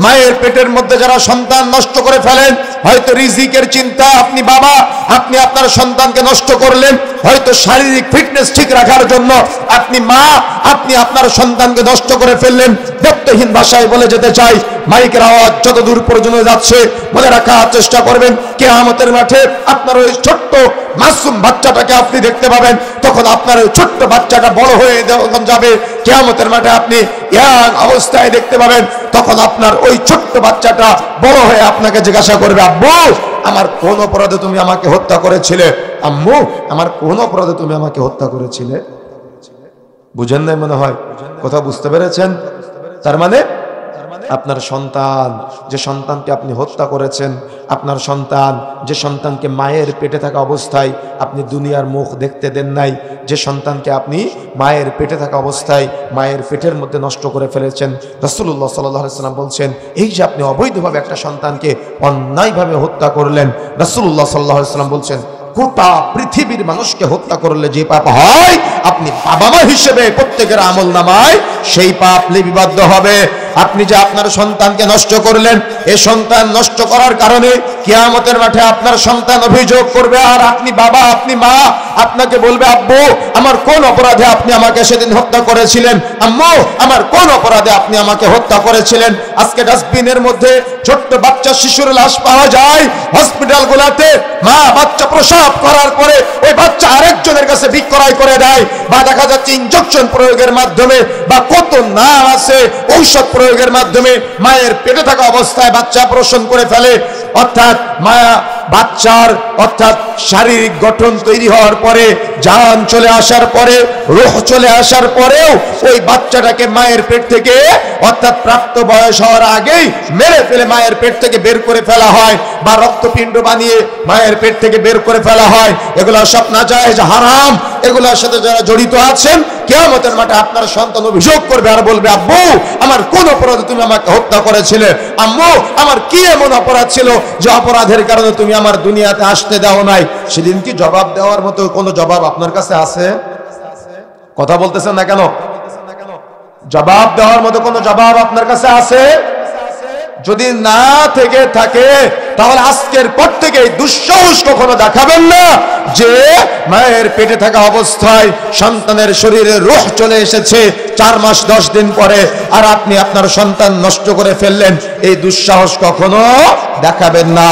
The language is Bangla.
মায়ের পেটের মধ্যে যারা সন্তান নষ্ট করে ফেলেন, হয়তো রিজিকের চিন্তা আপনি বাবা, আপনি আপনার সন্তানকে নষ্ট করলেন, হয়তো শারীরিক ফিটনেস ঠিক রাখার জন্য আপনি মা, আপনি আপনার সন্তানকে নষ্ট করে ফেললেন। ব্যক্তিহীন ভাষায় বলে যেতে চাই, মাইকের আওয়াজ যত দূর পর্যন্ত যাচ্ছে মনে রাখার চেষ্টা করবেন, কিয়ামতের মাঠে আপনার ওই ছোট্ট মাসুম বাচ্চাটাকে আপনি দেখতে পাবেন। তখন আপনার ওই ছোট্ট বাচ্চাটা বড় হয়ে যখন যাবে, কিয়ামতের মাঠে আপনি ইয়াং অবস্থায় দেখতে পাবেন। তখন আপনার ওই ছোট্ট বাচ্চাটা বড় হয়ে আপনাকে জিজ্ঞাসা করবে, আব্বু আমার কোন অপরাধে তুমি আমাকে হত্যা করেছিলে? আম্মু আমার কোন অপরাধে তুমি আমাকে হত্যা করেছিলে? বুঝেন নাই মনে হয়, কথা বুঝতে পেরেছেন? তার মানে আপনার সন্তান, যে সন্তানকে আপনি হত্যা করেছেন, আপনার সন্তান যে সন্তানকে মায়ের পেটে থাকা অবস্থায় আপনি দুনিয়ার মুখ দেখতে দেন নাই, যে সন্তানকে আপনি মায়ের পেটে থাকা অবস্থায় মায়ের পেটের মধ্যে নষ্ট করে ফেলেছেন, রাসূলুল্লাহ সাল্লাল্লাহু আলাইহি ওয়াসাল্লাম বলছেন, এই যে আপনি অবৈধভাবে একটা সন্তানকে অন্যায়ভাবে হত্যা করলেন, রাসূলুল্লাহ সাল্লাল্লাহু আলাইহি ওয়াসাল্লাম বলছেন গোটা পৃথিবীর মানুষকে হত্যা করলে যে পাপ হয়, আপনি বাবা মা হিসেবে প্রত্যেকের আমলনামায় সেই পাপ লিপিবদ্ধ হবে। আপনি যে আপনার সন্তানকে নষ্ট করলেন, এই সন্তান নষ্ট করার কারণে কিয়ামতের মাঠে আপনার সন্তান অভিযোগ করবে, আর আপনি বাবা, আপনি মা, আপনাকে বলবে, আব্বু আমার কোন অপরাধে আপনি আমাকে সেদিন হত্যা করেছিলেন? আম্মু আমার কোন অপরাধে আপনি আমাকে হত্যা করেছিলেন? আজকে ডাস্টবিনের মধ্যে ছোট্ট বাচ্চা শিশুর লাশ পাওয়া যায় হসপিটালগুলোতে। মা বাচ্চা প্রসব করার পরে ওই বাচ্চা আরেকজনের কাছে বিক্রয় করে দেয়, বা দেখা যাচ্ছে ইনজেকশন প্রয়োগের মাধ্যমে, বা কত না আছে ঔষধ প্রয়োগের মাধ্যমে মায়ের পেটে থাকা অবস্থায় বাচ্চা প্রসব করে ফেলে। অর্থাৎ মায়া বাচ্চার অর্থাৎ শারীরিক গঠন তৈরি হওয়ার পরে, জান চলে আসার পরে, রূহ চলে আসার পরেও ওই বাচ্চাটাকে মায়ের পেট থেকে অর্থাৎ প্রাপ্ত বয়স হওয়ার আগেই মেরে ফেলে মায়ের পেট থেকে বের করে ফেলা হয়, বা রক্তপিণ্ড বানিয়ে মায়ের পেট থেকে বের করে ফেলা হয়। এগুলো সব নাজায়েজ, হারাম। এগুলোর সাথে যারা জড়িত আছেন, কিয়ামতের মাঠে আপনার সন্তান অভিযোগ করবে আর বলবে, আব্বু আমার কোন অপরাধে তুমি আমাকে হত্যা করেছিলে? আম্মু আমার কি এমন অপরাধ ছিল যে অপরাধের কারণে তুমি আমার দুনিয়াতে আসতে দাও নাই? সেদিন কি জবাব দেওয়ার মতো কোনো জবাব আপনার কাছে আছে? কথা বলতেছেন না কেন? জবাব দেওয়ার মতো কোনো জবাব আপনার কাছে আছে? যদি না থেকে থাকে তাহলে আজকের পর থেকে দুঃসাহস কখনো দেখাবেন না যে মায়ের পেটে থাকা অবস্থায় সন্তানের শরীরে রূহ চলে এসেছে 4 মাস 10 দিন পরে, আর আপনি আপনার সন্তান নষ্ট করে ফেললেন। এই দুঃসাহস কখনো দেখাবেন না।